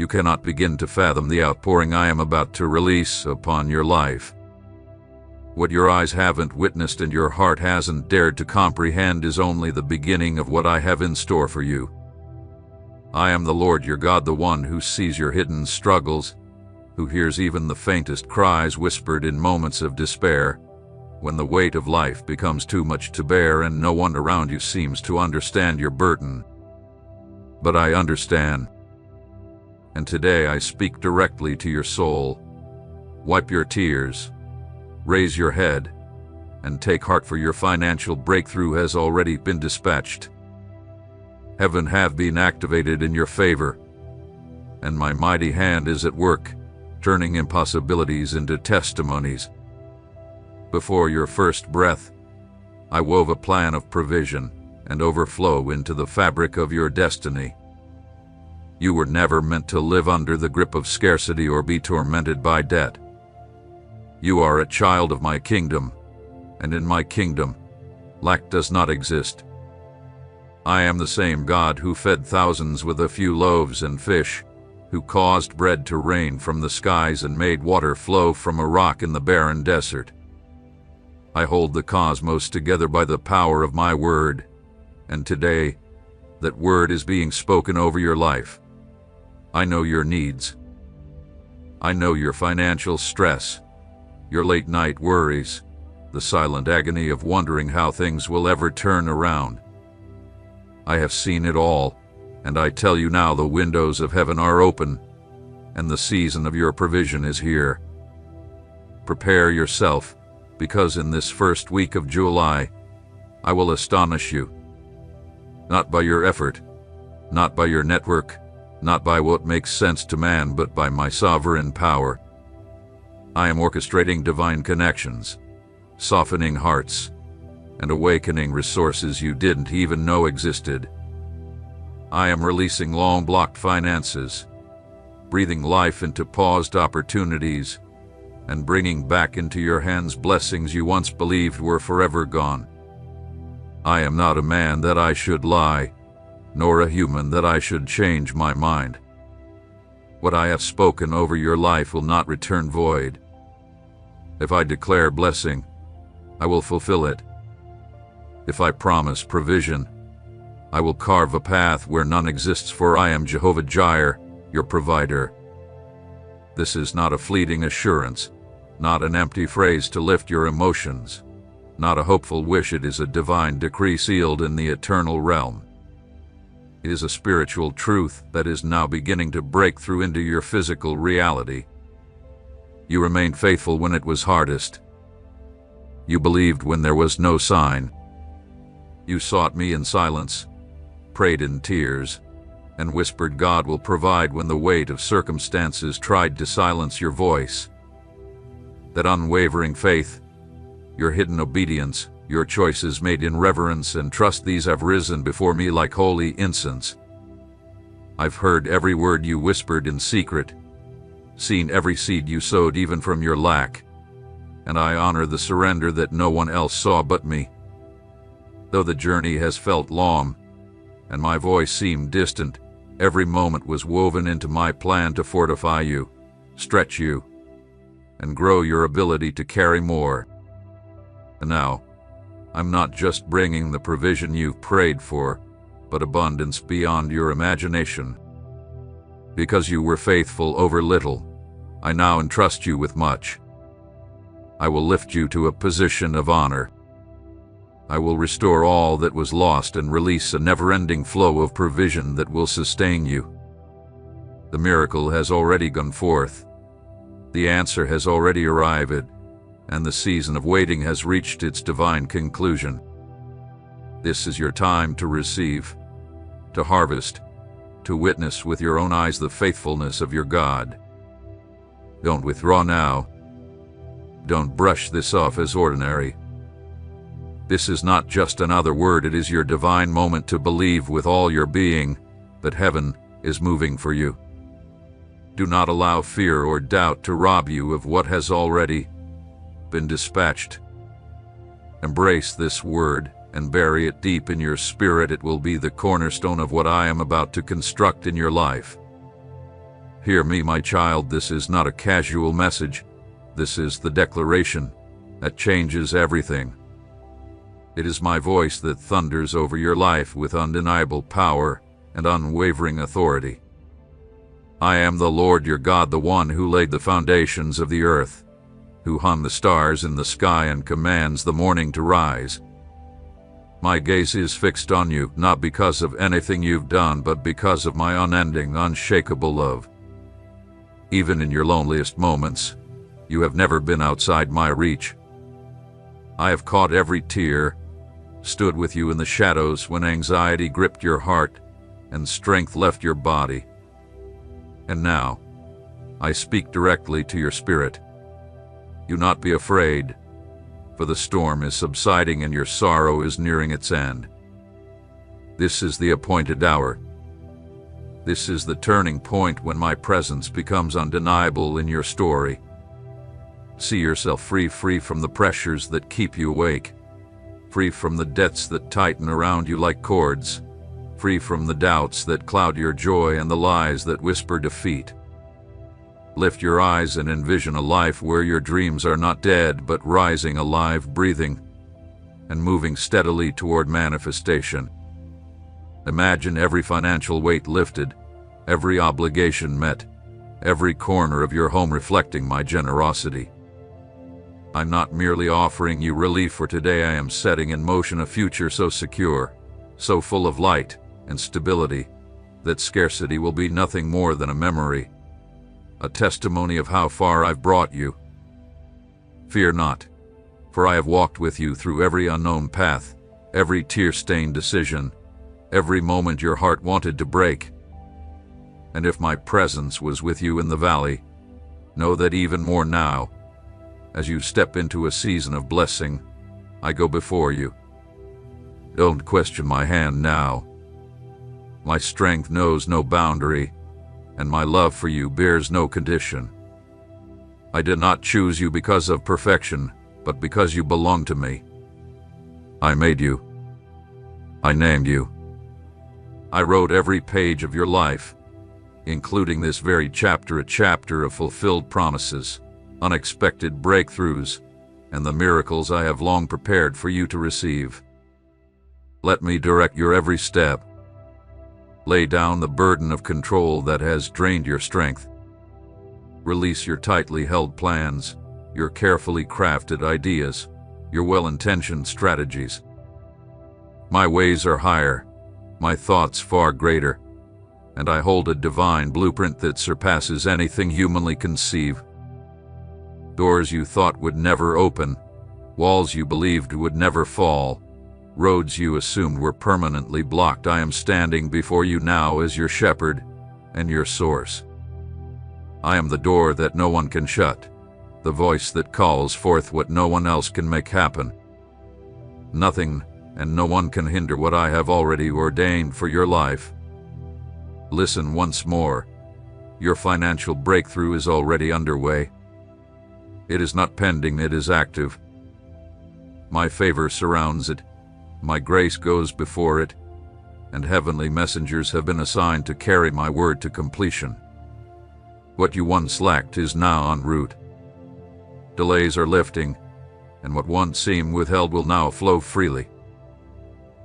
cannot begin to fathom the outpouring I am about to release upon your life. What your eyes haven't witnessed and your heart hasn't dared to comprehend is only the beginning of what I have in store for you. I am the Lord your God, the one who sees your hidden struggles, who hears even the faintest cries whispered in moments of despair, when the weight of life becomes too much to bear and no one around you seems to understand your burden. But I understand. And today I speak directly to your soul. Wipe your tears, raise your head, and take heart, for your financial breakthrough has already been dispatched. Heaven have been activated in your favor, and my mighty hand is at work, turning impossibilities into testimonies. Before your first breath, I wove a plan of provision and overflow into the fabric of your destiny. You were never meant to live under the grip of scarcity or be tormented by debt. You are a child of my kingdom, and in my kingdom, lack does not exist. I am the same God who fed thousands with a few loaves and fish, who caused bread to rain from the skies and made water flow from a rock in the barren desert. I hold the cosmos together by the power of my word, and today, that word is being spoken over your life. I know your needs. I know your financial stress, your late-night worries, the silent agony of wondering how things will ever turn around. I have seen it all, and I tell you now, the windows of heaven are open, and the season of your provision is here. Prepare yourself, because in this first week of July, I will astonish you. Not by your effort, not by your network, not by what makes sense to man, but by my sovereign power. I am orchestrating divine connections, softening hearts, and awakening resources you didn't even know existed. I am releasing long-blocked finances, breathing life into paused opportunities, and bringing back into your hands blessings you once believed were forever gone. I am not a man that I should lie, nor a human that I should change my mind. What I have spoken over your life will not return void. If I declare blessing, I will fulfill it. If I promise provision, I will carve a path where none exists, for I am Jehovah Jireh, your provider. This is not a fleeting assurance, not an empty phrase to lift your emotions, not a hopeful wish. It is a divine decree sealed in the eternal realm. It is a spiritual truth that is now beginning to break through into your physical reality. You remained faithful when it was hardest. You believed when there was no sign. You sought me in silence, prayed in tears, and whispered God will provide when the weight of circumstances tried to silence your voice. That unwavering faith, your hidden obedience, your choices made in reverence and trust, these have risen before me like holy incense. I've heard every word you whispered in secret, seen every seed you sowed even from your lack, and I honor the surrender that no one else saw but me. Though the journey has felt long, and my voice seemed distant, every moment was woven into my plan to fortify you, stretch you, and grow your ability to carry more. And now, I'm not just bringing the provision you've prayed for, but abundance beyond your imagination. Because you were faithful over little, I now entrust you with much. I will lift you to a position of honor. I will restore all that was lost and release a never-ending flow of provision that will sustain you. The miracle has already gone forth. The answer has already arrived, and the season of waiting has reached its divine conclusion. This is your time to receive, to harvest, to witness with your own eyes the faithfulness of your God. Don't withdraw now. Don't brush this off as ordinary. This is not just another word, it is your divine moment to believe with all your being that heaven is moving for you. Do not allow fear or doubt to rob you of what has already been dispatched. Embrace this word and bury it deep in your spirit. It will be the cornerstone of what I am about to construct in your life. Hear me, my child, this is not a casual message. This is the declaration that changes everything. It is my voice that thunders over your life with undeniable power and unwavering authority. I am the Lord your God, the one who laid the foundations of the earth, who hung the stars in the sky and commands the morning to rise. My gaze is fixed on you, not because of anything you've done, but because of my unending, unshakable love. Even in your loneliest moments, you have never been outside my reach. I have caught every tear, stood with you in the shadows when anxiety gripped your heart and strength left your body. And now, I speak directly to your spirit. Do not be afraid, for the storm is subsiding and your sorrow is nearing its end. This is the appointed hour. This is the turning point when my presence becomes undeniable in your story. See yourself free from the pressures that keep you awake, free from the debts that tighten around you like cords, free from the doubts that cloud your joy and the lies that whisper defeat. Lift your eyes and envision a life where your dreams are not dead but rising, alive, breathing, and moving steadily toward manifestation. Imagine every financial weight lifted, every obligation met, every corner of your home reflecting my generosity. I'm not merely offering you relief for today, I am setting in motion a future so secure, so full of light and stability, that scarcity will be nothing more than a memory, a testimony of how far I've brought you. Fear not, for I have walked with you through every unknown path, every tear-stained decision, every moment your heart wanted to break. And if my presence was with you in the valley, know that even more now, as you step into a season of blessing, I go before you. Don't question my hand now. My strength knows no boundary, and my love for you bears no condition. I did not choose you because of perfection, but because you belong to me. I made you. I named you. I wrote every page of your life, including this very chapter, a chapter of fulfilled promises, unexpected breakthroughs, and the miracles I have long prepared for you to receive. Let me direct your every step. Lay down the burden of control that has drained your strength. Release your tightly held plans, your carefully crafted ideas, your well-intentioned strategies. My ways are higher, my thoughts far greater, and I hold a divine blueprint that surpasses anything humanly conceived. Doors you thought would never open, walls you believed would never fall, roads you assumed were permanently blocked, I am standing before you now as your shepherd and your source. I am the door that no one can shut, the voice that calls forth what no one else can make happen. Nothing and no one can hinder what I have already ordained for your life. Listen once more. Your financial breakthrough is already underway. It is not pending, it is active. My favor surrounds it. My grace goes before it, and heavenly messengers have been assigned to carry my word to completion. What you once lacked is now en route. Delays are lifting, and what once seemed withheld will now flow freely.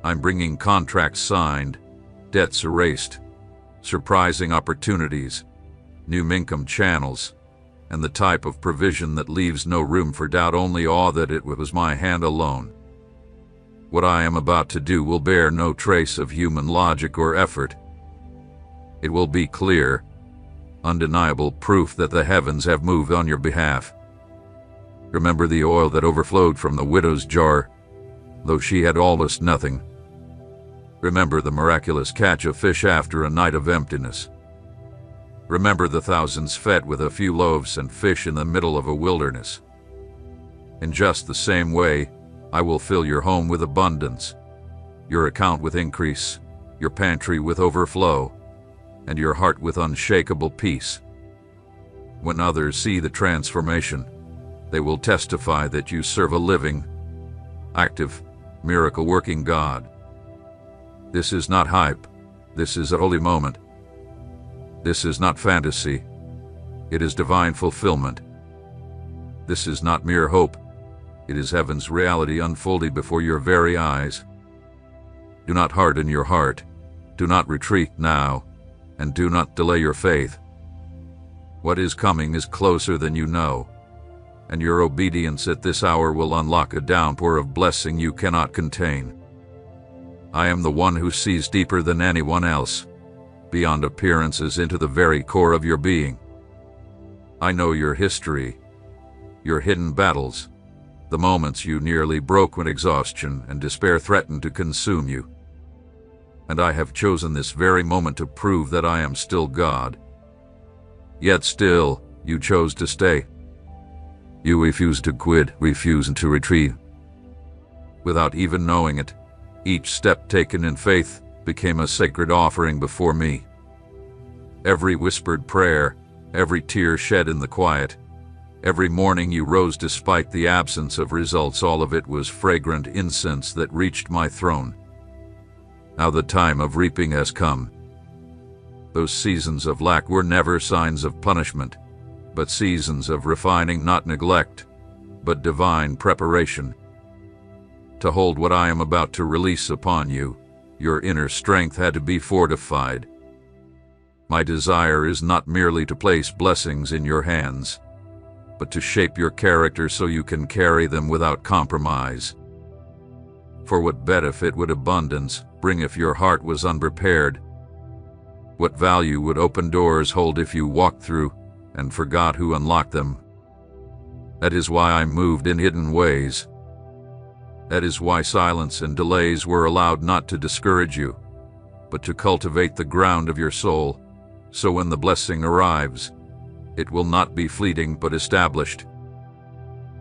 I'm bringing contracts signed, debts erased, surprising opportunities, new income channels, and the type of provision that leaves no room for doubt, only awe that it was my hand alone. What I am about to do will bear no trace of human logic or effort. It will be clear, undeniable proof that the heavens have moved on your behalf. Remember the oil that overflowed from the widow's jar, though she had almost nothing. Remember the miraculous catch of fish after a night of emptiness. Remember the thousands fed with a few loaves and fish in the middle of a wilderness. In just the same way, I will fill your home with abundance, your account with increase, your pantry with overflow, and your heart with unshakable peace. When others see the transformation, they will testify that you serve a living, active, miracle-working God. This is not hype. This is a holy moment. This is not fantasy. It is divine fulfillment. This is not mere hope. It is heaven's reality unfolded before your very eyes. Do not harden your heart. Do not retreat now, and do not delay your faith. What is coming is closer than you know, and your obedience at this hour will unlock a downpour of blessing you cannot contain. I am the one who sees deeper than anyone else, beyond appearances into the very core of your being. I know your history, your hidden battles, the moments you nearly broke when exhaustion and despair threatened to consume you. And I have chosen this very moment to prove that I am still God. Yet still, you chose to stay. You refused to quit, refused to retreat. Without even knowing it, each step taken in faith became a sacred offering before me. Every whispered prayer, every tear shed in the quiet, every morning you rose despite the absence of results, all of it was fragrant incense that reached my throne. Now the time of reaping has come. Those seasons of lack were never signs of punishment, but seasons of refining, not neglect, but divine preparation. To hold what I am about to release upon you, your inner strength had to be fortified. My desire is not merely to place blessings in your hands, but to shape your character so you can carry them without compromise. For what benefit would abundance bring if your heart was unprepared? What value would open doors hold if you walked through and forgot who unlocked them? That is why I moved in hidden ways. That is why silence and delays were allowed, not to discourage you, but to cultivate the ground of your soul, so when the blessing arrives, it will not be fleeting but established.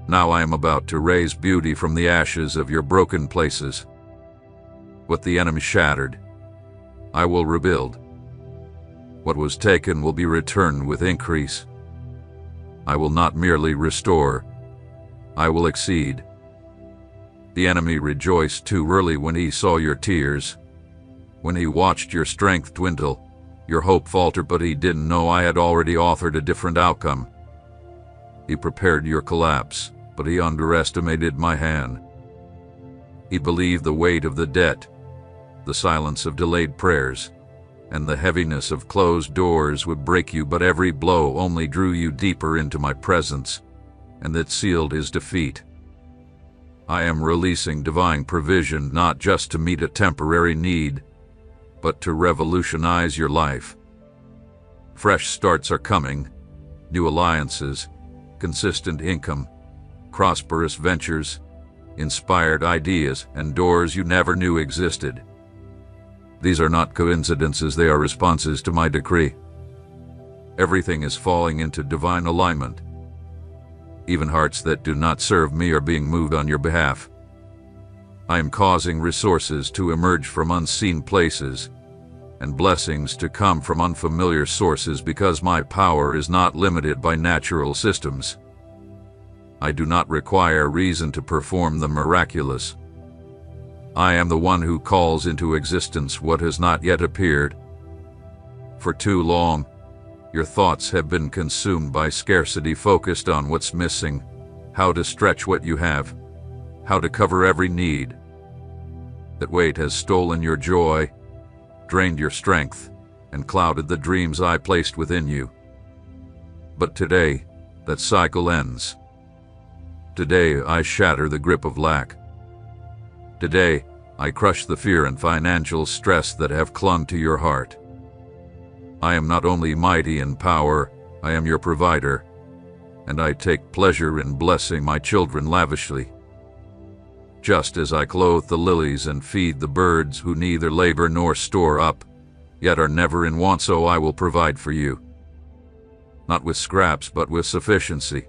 Now I am about to raise beauty from the ashes of your broken places. What the enemy shattered, I will rebuild. What was taken will be returned with increase. I will not merely restore, I will exceed. The enemy rejoiced too early when he saw your tears, when he watched your strength dwindle, your hope falter, but he didn't know I had already authored a different outcome. He prepared your collapse, but he underestimated my hand. He believed the weight of the debt, the silence of delayed prayers, and the heaviness of closed doors would break you, but every blow only drew you deeper into my presence, and that sealed his defeat. I am releasing divine provision not just to meet a temporary need, but to revolutionize your life. Fresh starts are coming, new alliances, consistent income, prosperous ventures, inspired ideas, and doors you never knew existed. These are not coincidences, they are responses to my decree. Everything is falling into divine alignment. Even hearts that do not serve me are being moved on your behalf. I am causing resources to emerge from unseen places and blessings to come from unfamiliar sources, because my power is not limited by natural systems. I do not require reason to perform the miraculous. I am the one who calls into existence what has not yet appeared. For too long, your thoughts have been consumed by scarcity, focused on what's missing, how to stretch what you have, how to cover every need. That weight has stolen your joy, drained your strength, and clouded the dreams I placed within you. But today, that cycle ends. Today, I shatter the grip of lack. Today, I crush the fear and financial stress that have clung to your heart. I am not only mighty in power, I am your provider, and I take pleasure in blessing my children lavishly. Just as I clothe the lilies and feed the birds who neither labor nor store up, yet are never in want, so I will provide for you. Not with scraps, but with sufficiency.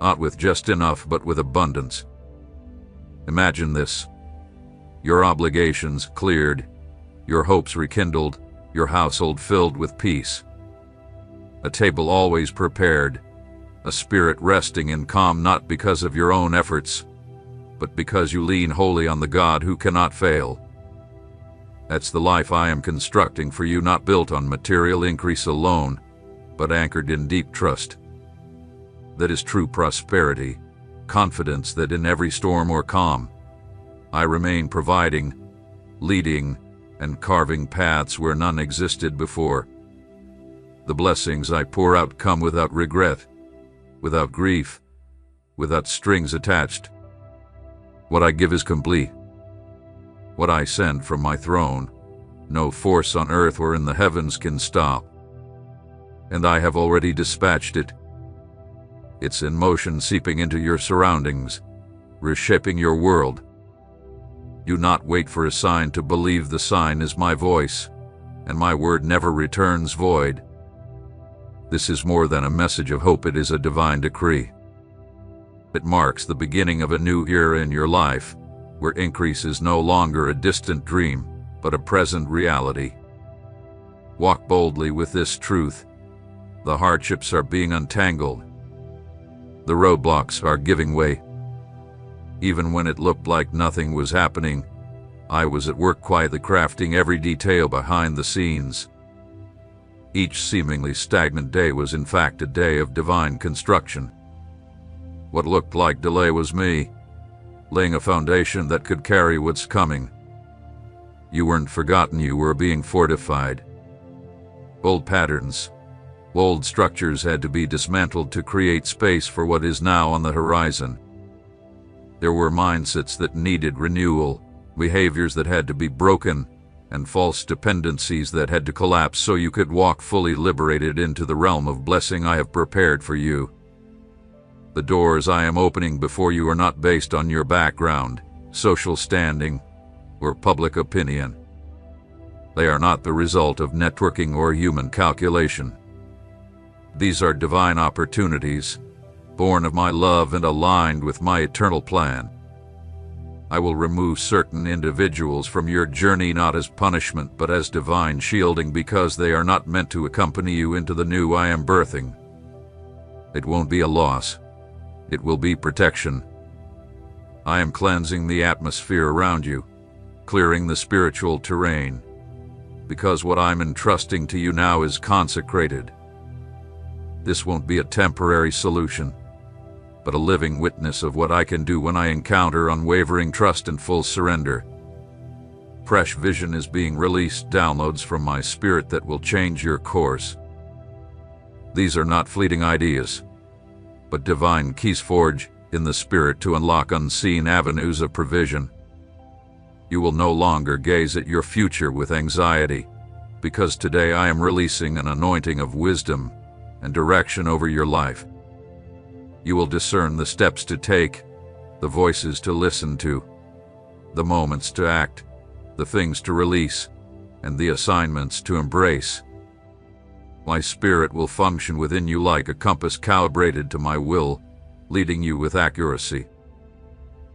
Not with just enough, but with abundance. Imagine this: your obligations cleared, your hopes rekindled, your household filled with peace. A table always prepared, a spirit resting in calm, not because of your own efforts, but because you lean wholly on the God who cannot fail. That's the life I am constructing for you, not built on material increase alone, but anchored in deep trust. That is true prosperity, confidence that in every storm or calm, I remain providing, leading, and carving paths where none existed before. The blessings I pour out come without regret, without grief, without strings attached. What I give is complete. What I send from my throne, no force on earth or in the heavens can stop. And I have already dispatched it. It's in motion, seeping into your surroundings, reshaping your world. Do not wait for a sign to believe. The sign is my voice, and my word never returns void. This is more than a message of hope, it is a divine decree. It marks the beginning of a new era in your life, where increase is no longer a distant dream, but a present reality. Walk boldly with this truth. The hardships are being untangled. The roadblocks are giving way. Even when it looked like nothing was happening, I was at work quietly crafting every detail behind the scenes. Each seemingly stagnant day was in fact a day of divine construction. What looked like delay was me, laying a foundation that could carry what's coming. You weren't forgotten, you were being fortified. Old patterns, old structures had to be dismantled to create space for what is now on the horizon. There were mindsets that needed renewal, behaviors that had to be broken, and false dependencies that had to collapse so you could walk fully liberated into the realm of blessing I have prepared for you. The doors I am opening before you are not based on your background, social standing, or public opinion. They are not the result of networking or human calculation. These are divine opportunities, born of my love and aligned with my eternal plan. I will remove certain individuals from your journey not as punishment but as divine shielding, because they are not meant to accompany you into the new I am birthing. It won't be a loss. It will be protection. I am cleansing the atmosphere around you, clearing the spiritual terrain, because what I'm entrusting to you now is consecrated. This won't be a temporary solution, but a living witness of what I can do when I encounter unwavering trust and full surrender. Fresh vision is being released, downloads from my spirit that will change your course. These are not fleeting ideas, but divine keys forged in the spirit to unlock unseen avenues of provision. You will no longer gaze at your future with anxiety, because today I am releasing an anointing of wisdom and direction over your life. You will discern the steps to take, the voices to listen to, the moments to act, the things to release, and the assignments to embrace. My spirit will function within you like a compass calibrated to my will, leading you with accuracy.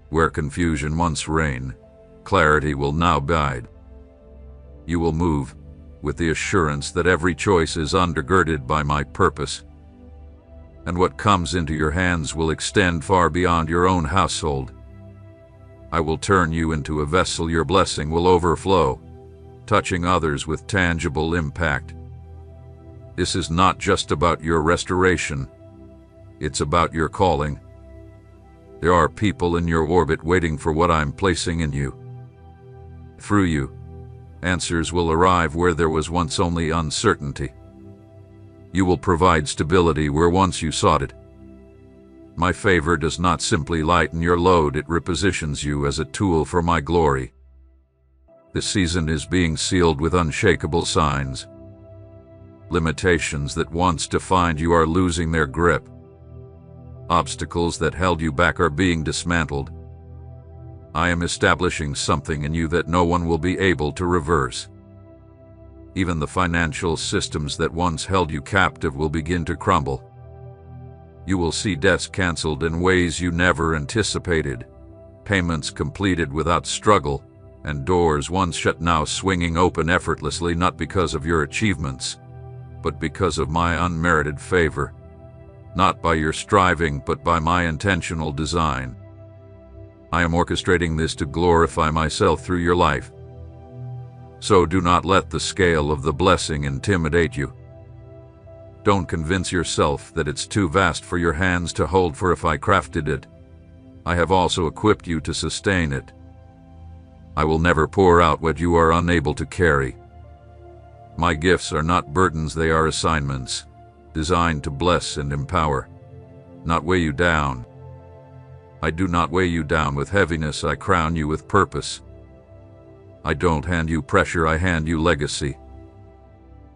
Where confusion once reigned, clarity will now guide. You will move with the assurance that every choice is undergirded by my purpose, and what comes into your hands will extend far beyond your own household. I will turn you into a vessel your blessing will overflow, touching others with tangible impact. This is not just about your restoration, it's about your calling. There are people in your orbit waiting for what I'm placing in you. Through you, answers will arrive where there was once only uncertainty. You will provide stability where once you sought it. My favor does not simply lighten your load, it repositions you as a tool for my glory. This season is being sealed with unshakable signs. Limitations that once defined you are losing their grip. Obstacles that held you back are being dismantled. I am establishing something in you that no one will be able to reverse. Even the financial systems that once held you captive will begin to crumble. You will see debts canceled in ways you never anticipated, payments completed without struggle, and doors once shut now swinging open effortlessly, not because of your achievements, but because of my unmerited favor. Not by your striving, but by my intentional design. I am orchestrating this to glorify myself through your life. So do not let the scale of the blessing intimidate you. Don't convince yourself that it's too vast for your hands to hold, for if I crafted it, I have also equipped you to sustain it. I will never pour out what you are unable to carry. My gifts are not burdens, they are assignments, designed to bless and empower, not weigh you down. I do not weigh you down with heaviness, I crown you with purpose. I don't hand you pressure, I hand you legacy.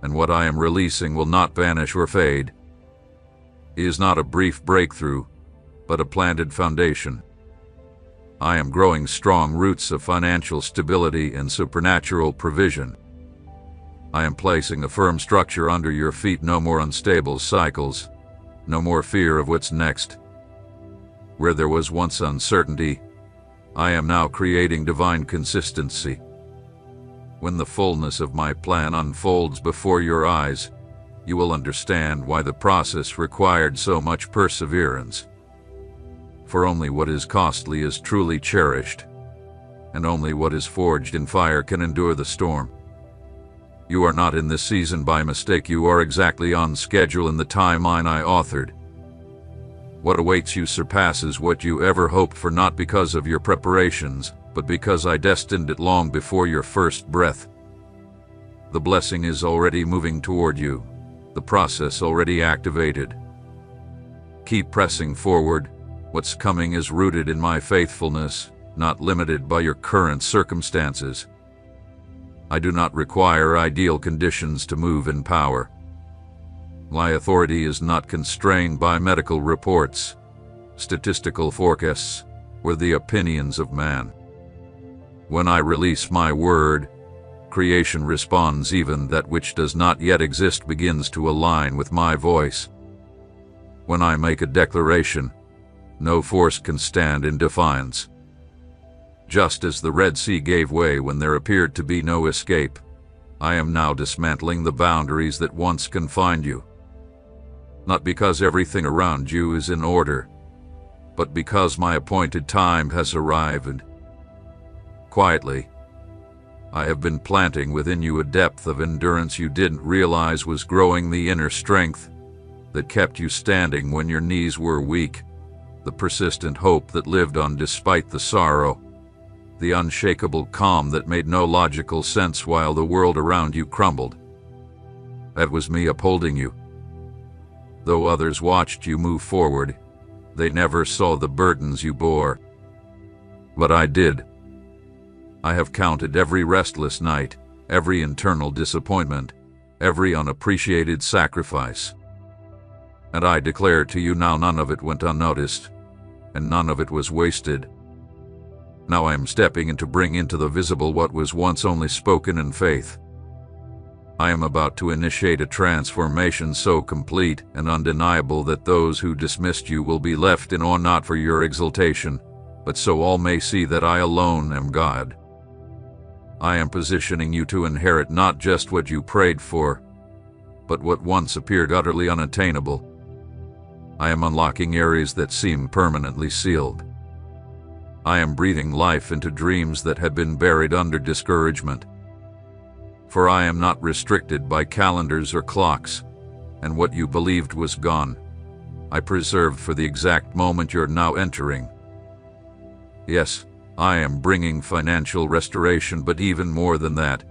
And what I am releasing will not vanish or fade. It is not a brief breakthrough, but a planted foundation. I am growing strong roots of financial stability and supernatural provision. I am placing a firm structure under your feet, no more unstable cycles, no more fear of what's next. Where there was once uncertainty, I am now creating divine consistency. When the fullness of my plan unfolds before your eyes, you will understand why the process required so much perseverance. For only what is costly is truly cherished, and only what is forged in fire can endure the storm. You are not in this season by mistake, you are exactly on schedule in the timeline I authored. What awaits you surpasses what you ever hoped for, not because of your preparations, but because I destined it long before your first breath. The blessing is already moving toward you, the process already activated. Keep pressing forward. What's coming is rooted in my faithfulness, not limited by your current circumstances. I do not require ideal conditions to move in power. My authority is not constrained by medical reports, statistical forecasts, or the opinions of man. When I release my word, creation responds. Even that which does not yet exist begins to align with my voice. When I make a declaration, no force can stand in defiance. Just as the Red Sea gave way when there appeared to be no escape, I am now dismantling the boundaries that once confined you. Not because everything around you is in order, but because my appointed time has arrived. Quietly, I have been planting within you a depth of endurance you didn't realize was growing, the inner strength that kept you standing when your knees were weak, the persistent hope that lived on despite the sorrow, the unshakable calm that made no logical sense while the world around you crumbled. That was me upholding you. Though others watched you move forward, they never saw the burdens you bore. But I did. I have counted every restless night, every internal disappointment, every unappreciated sacrifice. And I declare to you now, none of it went unnoticed, and none of it was wasted. Now I am stepping in to bring into the visible what was once only spoken in faith. I am about to initiate a transformation so complete and undeniable that those who dismissed you will be left in awe, not for your exaltation, but so all may see that I alone am God. I am positioning you to inherit not just what you prayed for, but what once appeared utterly unattainable. I am unlocking areas that seem permanently sealed. I am breathing life into dreams that had been buried under discouragement. For I am not restricted by calendars or clocks, and what you believed was gone, I preserved for the exact moment you're now entering. Yes, I am bringing financial restoration, but even more than that,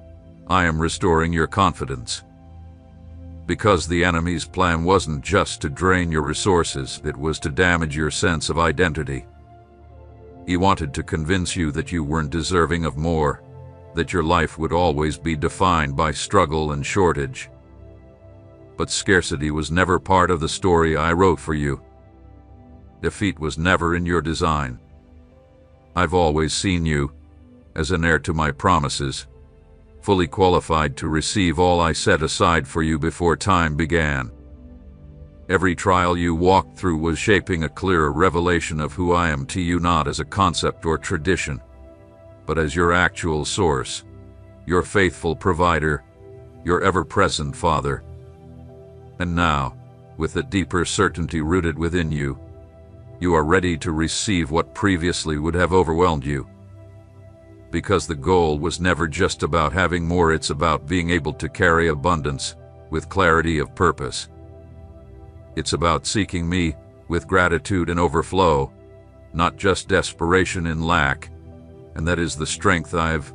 I am restoring your confidence. Because the enemy's plan wasn't just to drain your resources, it was to damage your sense of identity. He wanted to convince you that you weren't deserving of more, that your life would always be defined by struggle and shortage. But scarcity was never part of the story I wrote for you. Defeat was never in your design. I've always seen you as an heir to my promises, fully qualified to receive all I set aside for you before time began. Every trial you walked through was shaping a clearer revelation of who I am to you, not as a concept or tradition, but as your actual source, your faithful provider, your ever-present Father. And now, with a deeper certainty rooted within you, you are ready to receive what previously would have overwhelmed you. Because the goal was never just about having more, it's about being able to carry abundance with clarity of purpose. It's about seeking me with gratitude and overflow, not just desperation in lack, and that is the strength I've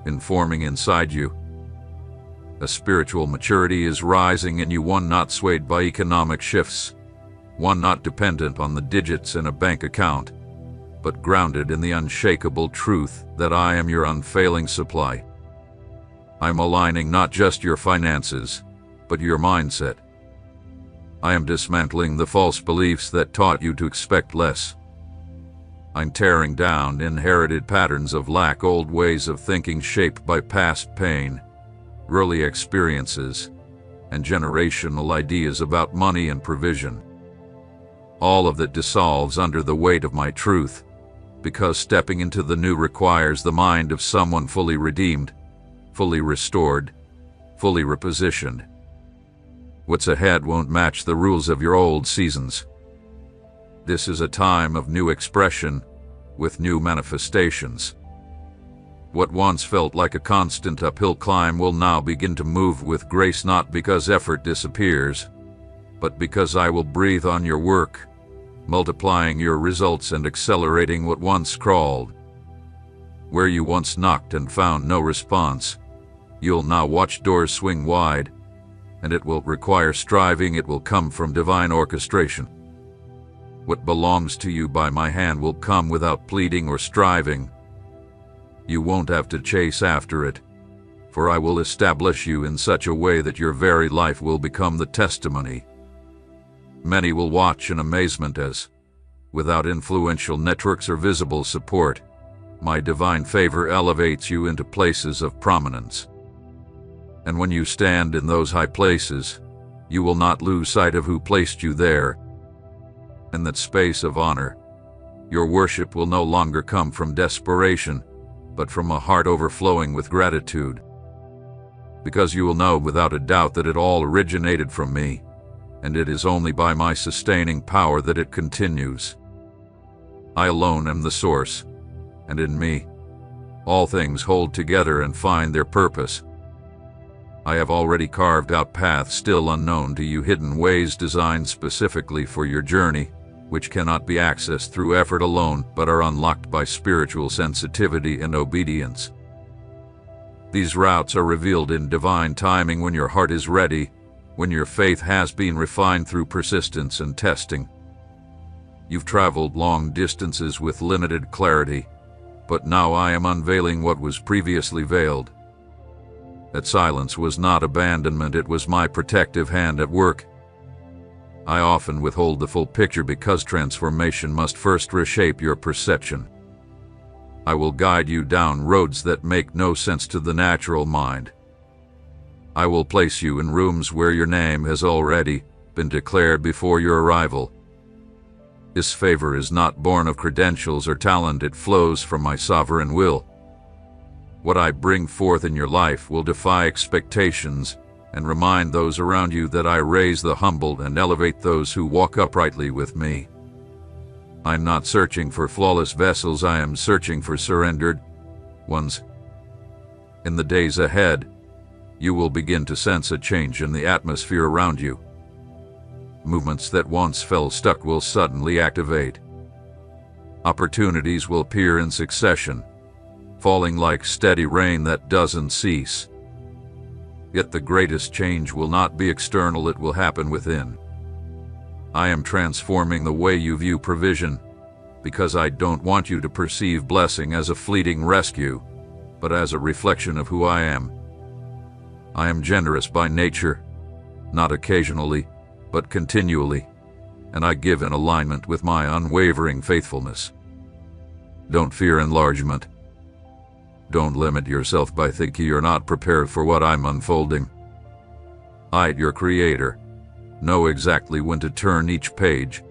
been forming inside you. A spiritual maturity is rising in you, one not swayed by economic shifts, one not dependent on the digits in a bank account, but grounded in the unshakable truth that I am your unfailing supply. I'm aligning not just your finances, but your mindset. I am dismantling the false beliefs that taught you to expect less. I'm tearing down inherited patterns of lack, old ways of thinking shaped by past pain, early experiences, and generational ideas about money and provision. All of that dissolves under the weight of my truth, because stepping into the new requires the mind of someone fully redeemed, fully restored, fully repositioned. What's ahead won't match the rules of your old seasons. This is a time of new expression, with new manifestations. What once felt like a constant uphill climb will now begin to move with grace, not because effort disappears, but because I will breathe on your work, multiplying your results and accelerating what once crawled. Where you once knocked and found no response, you'll now watch doors swing wide, and it will require striving. It will come from divine orchestration. What belongs to you by my hand will come without pleading or striving. You won't have to chase after it, for I will establish you in such a way that your very life will become the testimony. Many will watch in amazement as, without influential networks or visible support, my divine favor elevates you into places of prominence. And when you stand in those high places, you will not lose sight of who placed you there. In that space of honor, your worship will no longer come from desperation, but from a heart overflowing with gratitude. Because you will know without a doubt that it all originated from me, and it is only by my sustaining power that it continues. I alone am the source, and in me, all things hold together and find their purpose. I have already carved out paths still unknown to you, hidden ways designed specifically for your journey, which cannot be accessed through effort alone, but are unlocked by spiritual sensitivity and obedience. These routes are revealed in divine timing when your heart is ready, when your faith has been refined through persistence and testing. You've traveled long distances with limited clarity, but now I am unveiling what was previously veiled. That silence was not abandonment, it was my protective hand at work. I often withhold the full picture because transformation must first reshape your perception. I will guide you down roads that make no sense to the natural mind. I will place you in rooms where your name has already been declared before your arrival. This favor is not born of credentials or talent, it flows from my sovereign will. What I bring forth in your life will defy expectations and remind those around you that I raise the humble and elevate those who walk uprightly with me. I'm not searching for flawless vessels, I am searching for surrendered ones. In the days ahead, you will begin to sense a change in the atmosphere around you. Movements that once fell stuck will suddenly activate. Opportunities will appear in succession, falling like steady rain that doesn't cease. Yet the greatest change will not be external, it will happen within. I am transforming the way you view provision, because I don't want you to perceive blessing as a fleeting rescue, but as a reflection of who I am. I am generous by nature, not occasionally, but continually, and I give in alignment with my unwavering faithfulness. Don't fear enlargement. Don't limit yourself by thinking you're not prepared for what I'm unfolding. I, your Creator, know exactly when to turn each page.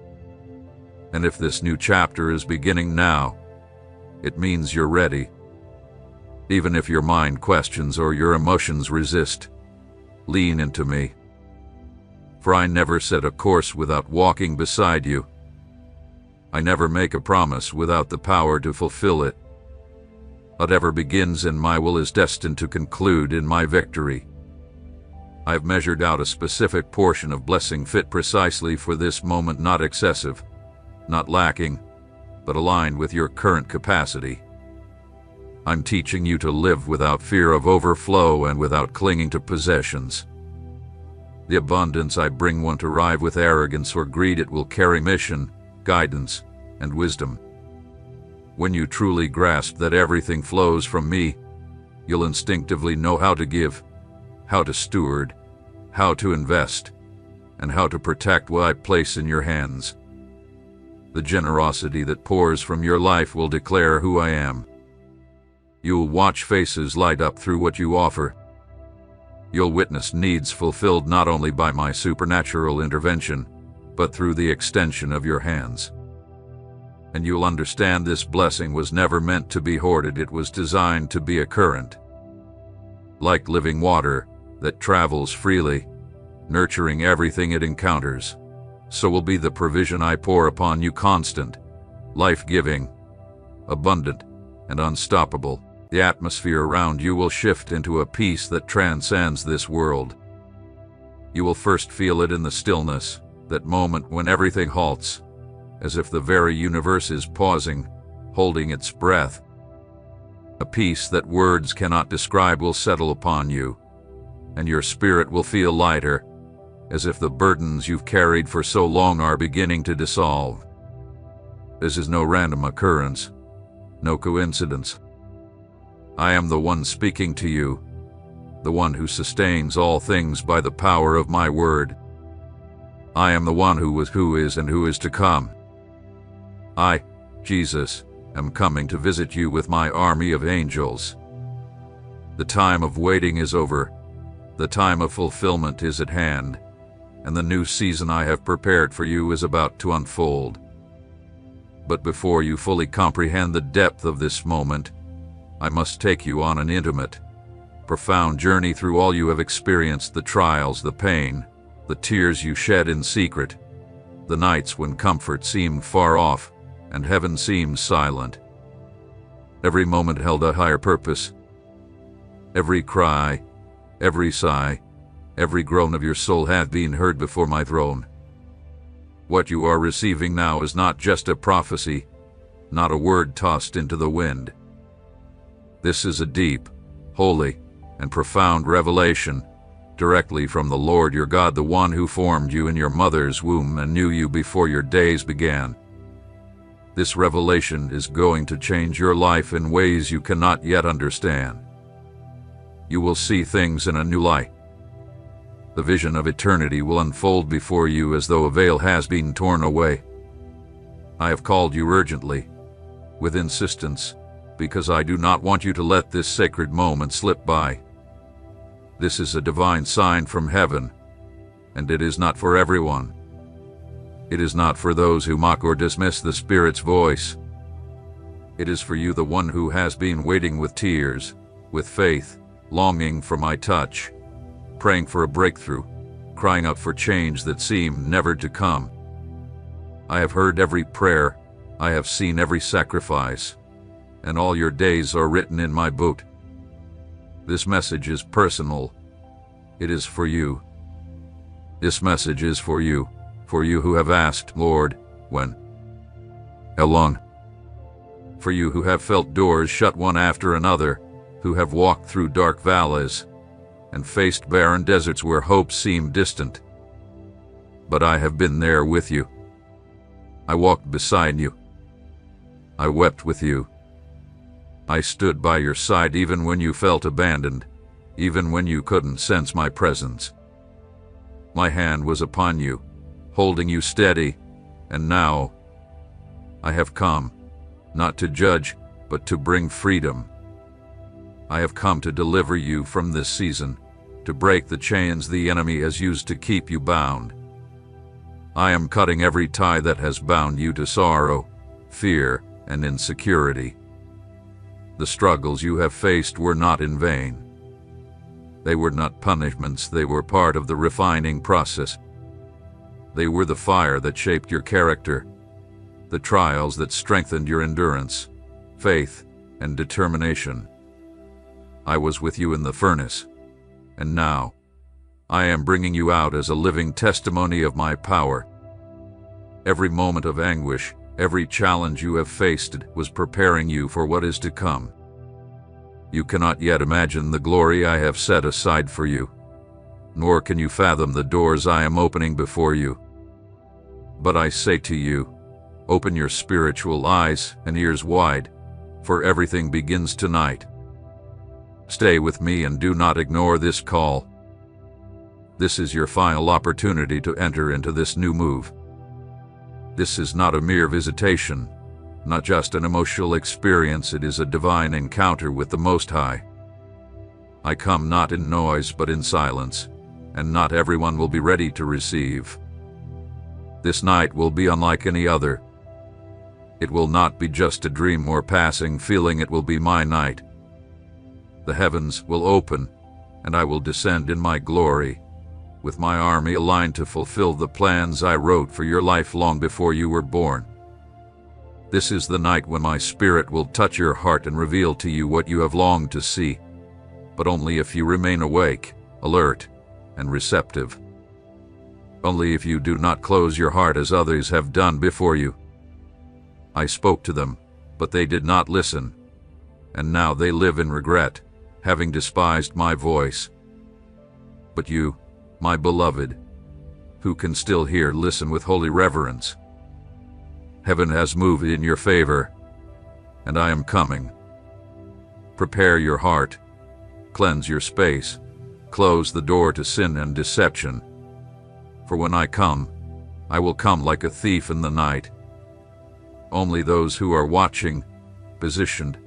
And if this new chapter is beginning now, it means you're ready. Even if your mind questions or your emotions resist, lean into me. For I never set a course without walking beside you. I never make a promise without the power to fulfill it. Whatever begins in my will is destined to conclude in my victory. I have measured out a specific portion of blessing fit precisely for this moment, not excessive, not lacking, but aligned with your current capacity. I'm teaching you to live without fear of overflow and without clinging to possessions. The abundance I bring won't arrive with arrogance or greed. It will carry mission, guidance, and wisdom. When you truly grasp that everything flows from me, you'll instinctively know how to give, how to steward, how to invest, and how to protect what I place in your hands. The generosity that pours from your life will declare who I am. You'll watch faces light up through what you offer. You'll witness needs fulfilled not only by my supernatural intervention, but through the extension of your hands. And you'll understand this blessing was never meant to be hoarded. It was designed to be a current. Like living water that travels freely, nurturing everything it encounters, so will be the provision I pour upon you, constant, life-giving, abundant, and unstoppable. The atmosphere around you will shift into a peace that transcends this world. You will first feel it in the stillness, that moment when everything halts, as if the very universe is pausing, holding its breath. A peace that words cannot describe will settle upon you, and your spirit will feel lighter, as if the burdens you've carried for so long are beginning to dissolve. This is no random occurrence, no coincidence. I am the one speaking to you, the one who sustains all things by the power of my word. I am the one who was, who is, and who is to come. I, Jesus, am coming to visit you with my army of angels. The time of waiting is over, the time of fulfillment is at hand, and the new season I have prepared for you is about to unfold. But before you fully comprehend the depth of this moment, I must take you on an intimate, profound journey through all you have experienced, the trials, the pain, the tears you shed in secret, the nights when comfort seemed far off and heaven seemed silent. Every moment held a higher purpose. Every cry, every sigh, every groan of your soul had been heard before my throne. What you are receiving now is not just a prophecy, not a word tossed into the wind. This is a deep, holy, and profound revelation, directly from the Lord your God, the one who formed you in your mother's womb and knew you before your days began. This revelation is going to change your life in ways you cannot yet understand. You will see things in a new light. The vision of eternity will unfold before you as though a veil has been torn away. I have called you urgently, with insistence, because I do not want you to let this sacred moment slip by. This is a divine sign from heaven, and it is not for everyone. It is not for those who mock or dismiss the Spirit's voice. It is for you, the one who has been waiting with tears, with faith, longing for my touch, praying for a breakthrough, crying out for change that seemed never to come. I have heard every prayer, I have seen every sacrifice, and all your days are written in my book. This message is personal. It is for you. This message is for you who have asked, Lord, when? How long? For you who have felt doors shut one after another, who have walked through dark valleys and faced barren deserts where hope seemed distant. But I have been there with you. I walked beside you. I wept with you. I stood by your side even when you felt abandoned, even when you couldn't sense my presence. My hand was upon you, holding you steady, and now I have come, not to judge, but to bring freedom. I have come to deliver you from this season, to break the chains the enemy has used to keep you bound. I am cutting every tie that has bound you to sorrow, fear, and insecurity. The struggles you have faced were not in vain. They were not punishments, they were part of the refining process. They were the fire that shaped your character, the trials that strengthened your endurance, faith, and determination. I was with you in the furnace, and now I am bringing you out as a living testimony of my power. Every moment of anguish, every challenge you have faced was preparing you for what is to come. You cannot yet imagine the glory I have set aside for you, nor can you fathom the doors I am opening before you. But I say to you, open your spiritual eyes and ears wide, for everything begins tonight. Stay with me and do not ignore this call. This is your final opportunity to enter into this new move. This is not a mere visitation, not just an emotional experience, it is a divine encounter with the Most High. I come not in noise but in silence, and not everyone will be ready to receive. This night will be unlike any other. It will not be just a dream or passing feeling, it will be my night. The heavens will open, and I will descend in my glory, with my army aligned to fulfill the plans I wrote for your life long before you were born. This is the night when my Spirit will touch your heart and reveal to you what you have longed to see, but only if you remain awake, alert, and receptive. Only if you do not close your heart as others have done before you. I spoke to them, but they did not listen, and now they live in regret, having despised my voice. But you, my beloved, who can still hear, listen with holy reverence. Heaven has moved in your favor, and I am coming. Prepare your heart, cleanse your space, close the door to sin and deception. For when I come, I will come like a thief in the night. Only those who are watching, positioned,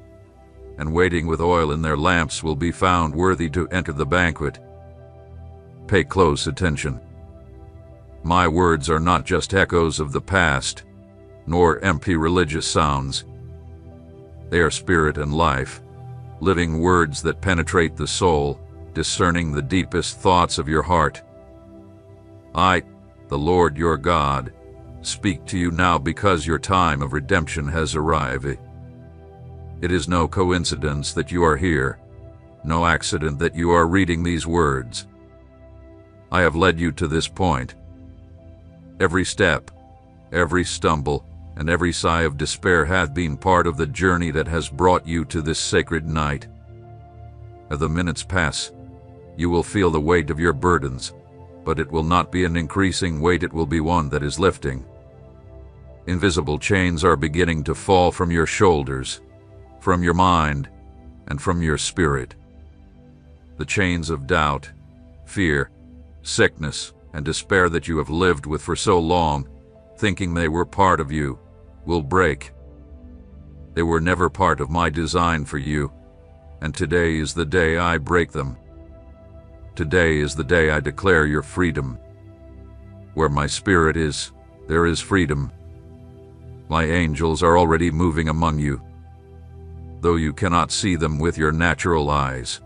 and waiting with oil in their lamps will be found worthy to enter the banquet. Pay close attention. My words are not just echoes of the past, nor empty religious sounds. They are spirit and life, living words that penetrate the soul, discerning the deepest thoughts of your heart. I, the Lord your God, speak to you now because your time of redemption has arrived. It is no coincidence that you are here, no accident that you are reading these words. I have led you to this point. Every step, every stumble, and every sigh of despair hath been part of the journey that has brought you to this sacred night. As the minutes pass, you will feel the weight of your burdens, but it will not be an increasing weight, it will be one that is lifting. Invisible chains are beginning to fall from your shoulders, from your mind, and from your spirit. The chains of doubt, fear, sickness, and despair that you have lived with for so long, thinking they were part of you, will break. They were never part of my design for you, and today is the day I break them. Today is the day I declare your freedom. Where my Spirit is, there is freedom. My angels are already moving among you, though you cannot see them with your natural eyes.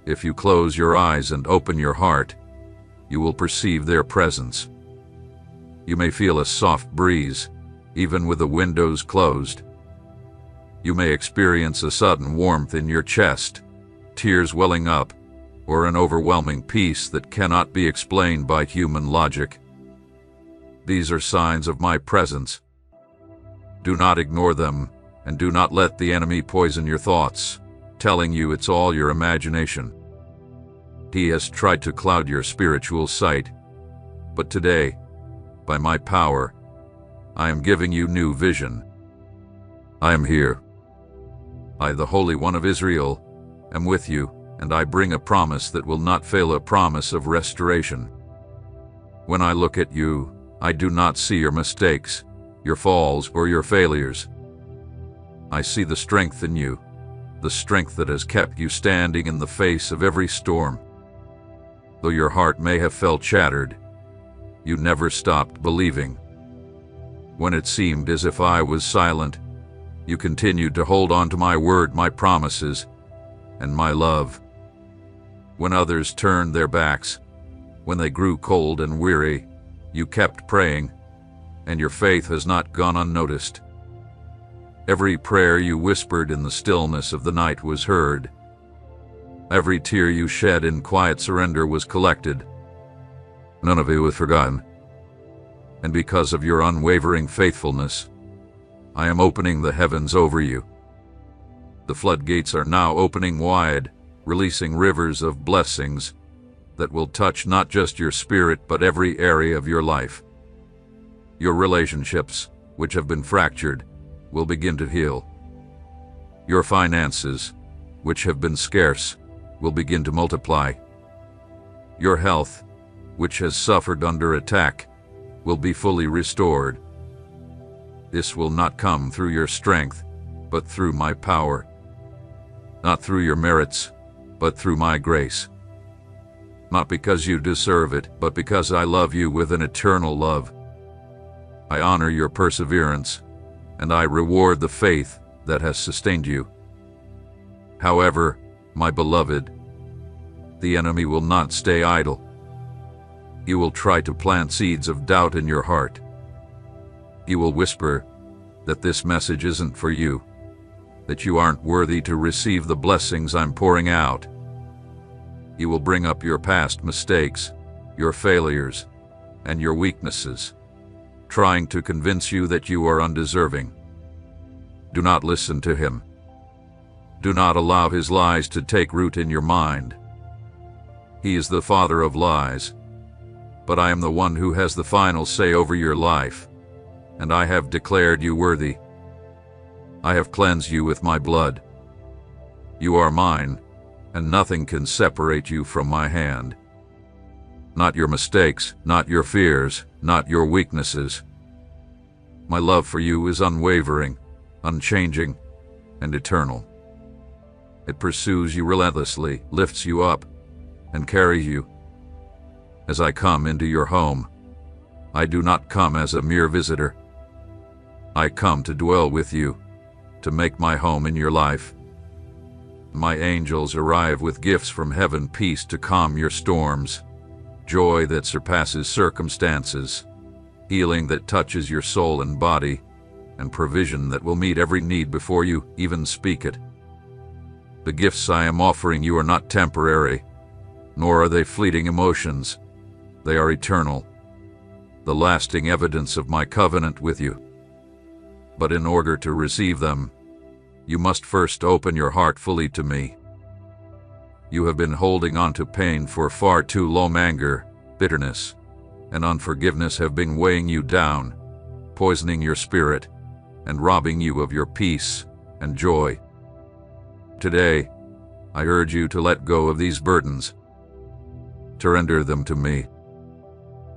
If you close your eyes and open your heart, you will perceive their presence. You may feel a soft breeze, even with the windows closed. You may experience a sudden warmth in your chest, tears welling up, or an overwhelming peace that cannot be explained by human logic. These are signs of my presence. Do not ignore them, and do not let the enemy poison your thoughts, telling you it's all your imagination. He has tried to cloud your spiritual sight, but today, by my power, I am giving you new vision. I am here. I, the Holy One of Israel, am with you, and I bring a promise that will not fail, a promise of restoration. When I look at you, I do not see your mistakes, your falls, or your failures. I see the strength in you, the strength that has kept you standing in the face of every storm. Though your heart may have felt shattered, you never stopped believing. When it seemed as if I was silent, you continued to hold on to my word, my promises, and my love. When others turned their backs, when they grew cold and weary, you kept praying, and your faith has not gone unnoticed. Every prayer you whispered in the stillness of the night was heard. Every tear you shed in quiet surrender was collected, None of it was forgotten. And because of your unwavering faithfulness, I am opening the heavens over you. The floodgates are now opening wide, releasing rivers of blessings that will touch not just your spirit but every area of your life. Your relationships, which have been fractured, will begin to heal. Your finances, which have been scarce, will begin to multiply. Your health, which has suffered under attack, will be fully restored. This will not come through your strength, but through my power. Not through your merits, but through my grace. Not because you deserve it, but because I love you with an eternal love. I honor your perseverance, and I reward the faith that has sustained you. However, my beloved, the enemy will not stay idle. He will try to plant seeds of doubt in your heart. He will whisper that this message isn't for you, that you aren't worthy to receive the blessings I'm pouring out. He will bring up your past mistakes, your failures, and your weaknesses, trying to convince you that you are undeserving. Do not listen to him. Do not allow his lies to take root in your mind. He is the father of lies, but I am the one who has the final say over your life, and I have declared you worthy. I have cleansed you with my blood. You are mine, and nothing can separate you from my hand. Not your mistakes, not your fears, not your weaknesses. My love for you is unwavering, unchanging, and eternal. It pursues you relentlessly, lifts you up, and carries you. As I come into your home, I do not come as a mere visitor. I come to dwell with you, to make my home in your life. My angels arrive with gifts from heaven, peace to calm your storms, joy that surpasses circumstances, healing that touches your soul and body, and provision that will meet every need before you even speak it. The gifts I am offering you are not temporary, nor are they fleeting emotions. They are eternal, the lasting evidence of my covenant with you. But in order to receive them, you must first open your heart fully to me. You have been holding on to pain for far too long. Anger, bitterness, and unforgiveness have been weighing you down, poisoning your spirit, and robbing you of your peace and joy. Today, I urge you to let go of these burdens. Surrender them to me.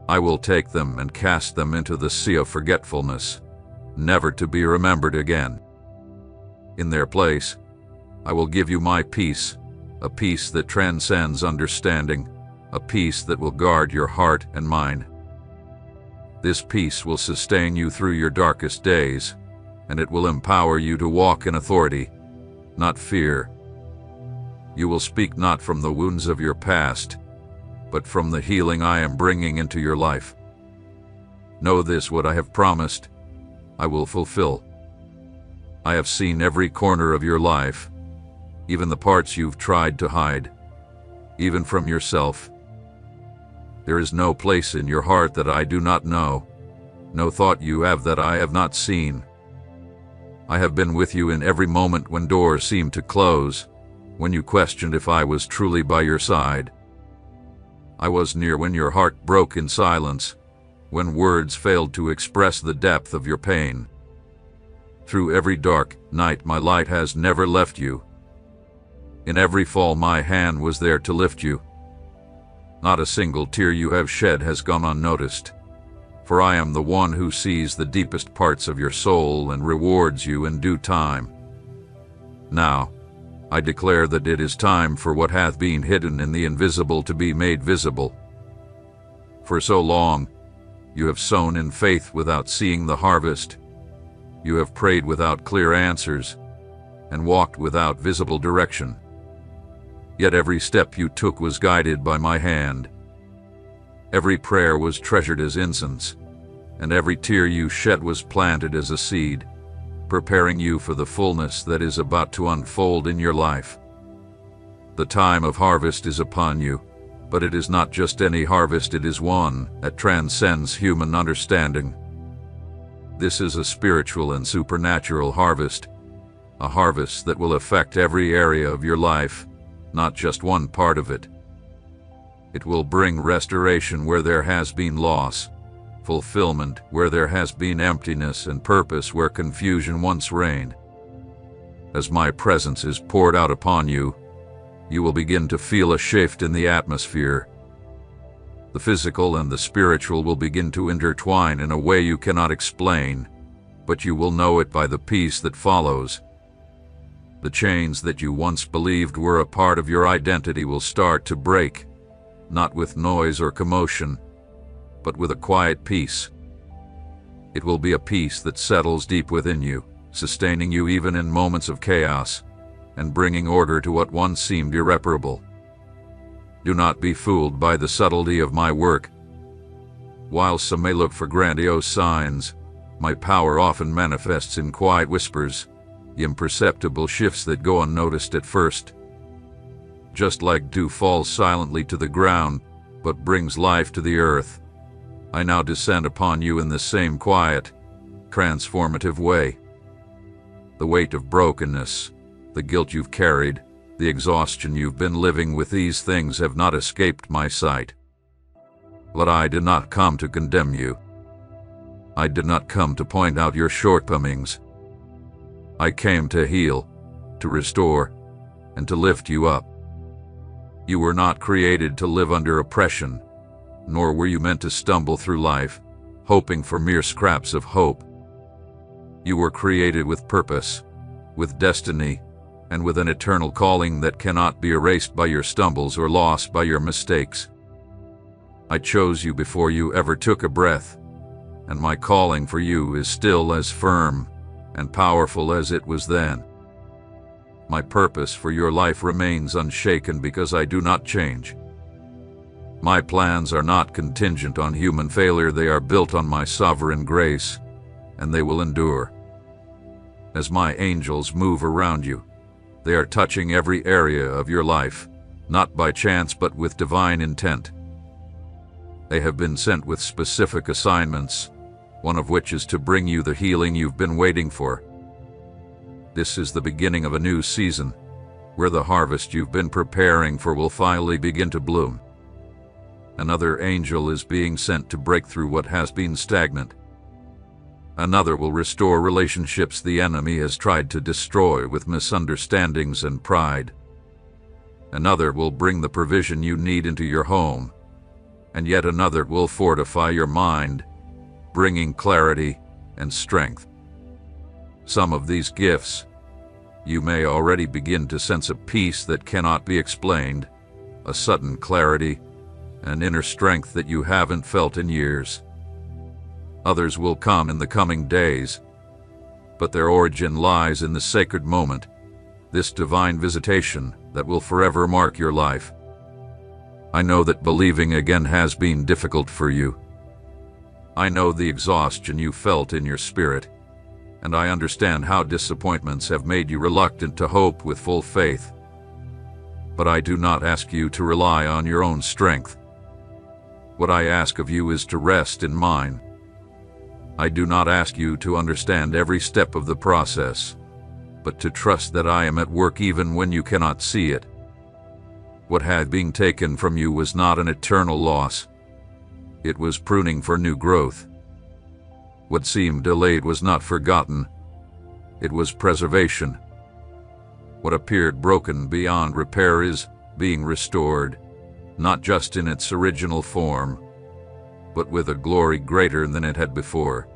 I will take them and cast them into the sea of forgetfulness, never to be remembered again. In their place, I will give you my peace, a peace that transcends understanding, a peace that will guard your heart and mind. This peace will sustain you through your darkest days, and it will empower you to walk in authority, not fear. You will speak not from the wounds of your past, but from the healing I am bringing into your life. Know this: what I have promised, I will fulfill. I have seen every corner of your life, even the parts you've tried to hide, even from yourself. There is no place in your heart that I do not know, no thought you have that I have not seen. I have been with you in every moment when doors seemed to close, when you questioned if I was truly by your side. I was near when your heart broke in silence, when words failed to express the depth of your pain. Through every dark night my light has never left you. In every fall my hand was there to lift you. Not a single tear you have shed has gone unnoticed, for I am the one who sees the deepest parts of your soul and rewards you in due time. Now, I declare that it is time for what hath been hidden in the invisible to be made visible. For so long, you have sown in faith without seeing the harvest. You have prayed without clear answers, and walked without visible direction. Yet every step you took was guided by my hand. Every prayer was treasured as incense, and every tear you shed was planted as a seed, preparing you for the fullness that is about to unfold in your life. The time of harvest is upon you, But it is not just any harvest, it is one that transcends human understanding. This is a spiritual and supernatural harvest, a harvest that will affect every area of your life, not just one part of it. It will bring restoration where there has been loss, fulfillment where there has been emptiness, and purpose where confusion once reigned. As my presence is poured out upon you, you will begin to feel a shift in the atmosphere. The physical and the spiritual will begin to intertwine in a way you cannot explain, but you will know it by the peace that follows. The chains that you once believed were a part of your identity will start to break, not with noise or commotion, but with a quiet peace. It will be a peace that settles deep within you, sustaining you even in moments of chaos, and bringing order to what once seemed irreparable. Do not be fooled by the subtlety of my work. While some may look for grandiose signs, my power often manifests in quiet whispers, imperceptible shifts that go unnoticed at first. Just like dew falls silently to the ground, but brings life to the earth, I now descend upon you in the same quiet, transformative way. The weight of brokenness, the guilt you've carried, the exhaustion you've been living with, these things have not escaped my sight. But I did not come to condemn you. I did not come to point out your shortcomings. I came to heal, to restore, and to lift you up. You were not created to live under oppression, nor were you meant to stumble through life, hoping for mere scraps of hope. You were created with purpose, with destiny, and with an eternal calling that cannot be erased by your stumbles or lost by your mistakes. I chose you before you ever took a breath, and my calling for you is still as firm and powerful as it was then. My purpose for your life remains unshaken because I do not change. My plans are not contingent on human failure, they are built on my sovereign grace, and they will endure. As my angels move around you, they are touching every area of your life, not by chance but with divine intent. They have been sent with specific assignments, one of which is to bring you the healing you've been waiting for. This is the beginning of a new season, where the harvest you've been preparing for will finally begin to bloom. Another angel is being sent to break through what has been stagnant. Another will restore relationships the enemy has tried to destroy with misunderstandings and pride. Another will bring the provision you need into your home, and yet another will fortify your mind, bringing clarity and strength. Some of these gifts, you may already begin to sense a peace that cannot be explained, a sudden clarity, an inner strength that you haven't felt in years. Others will come in the coming days, but their origin lies in the sacred moment, this divine visitation that will forever mark your life. I know that believing again has been difficult for you. I know the exhaustion you felt in your spirit, and I understand how disappointments have made you reluctant to hope with full faith. But I do not ask you to rely on your own strength. What I ask of you is to rest in mine. I do not ask you to understand every step of the process, but to trust that I am at work even when you cannot see it. What had been taken from you was not an eternal loss. It was pruning for new growth. What seemed delayed was not forgotten. It was preservation. What appeared broken beyond repair is being restored, not just in its original form, but with a glory greater than it had before.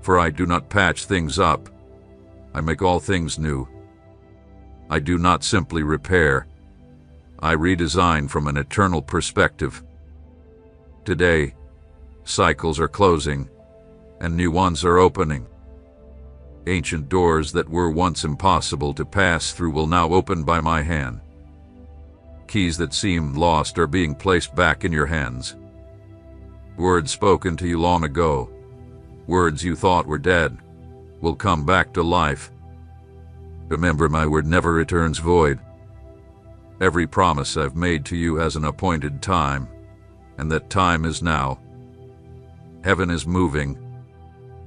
For I do not patch things up, I make all things new. I do not simply repair, I redesign from an eternal perspective. Today, cycles are closing, and new ones are opening. Ancient doors that were once impossible to pass through will now open by my hand. Keys that seemed lost are being placed back in your hands. Words spoken to you long ago, words you thought were dead, will come back to life. Remember, my word never returns void. Every promise I've made to you has an appointed time, and that time is now. Heaven is moving,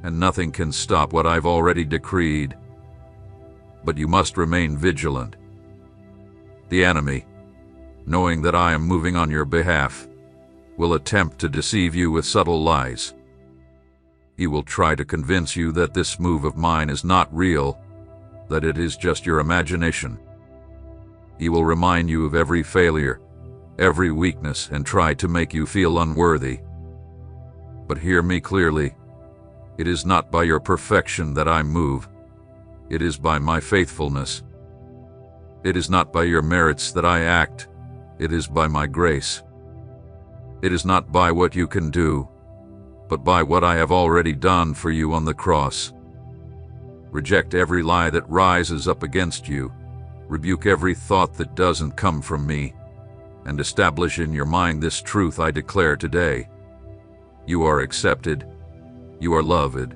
and nothing can stop what I've already decreed. But you must remain vigilant. The enemy, knowing that I am moving on your behalf, will attempt to deceive you with subtle lies. He will try to convince you that this move of mine is not real, that it is just your imagination. He will remind you of every failure, every weakness, and try to make you feel unworthy. But hear me clearly. It is not by your perfection that I move. It is by my faithfulness. It is not by your merits that I act. It is by my grace. It is not by what you can do, but by what I have already done for you on the cross. Reject every lie that rises up against you. Rebuke every thought that doesn't come from me, and establish in your mind this truth I declare today. You are accepted, you are loved,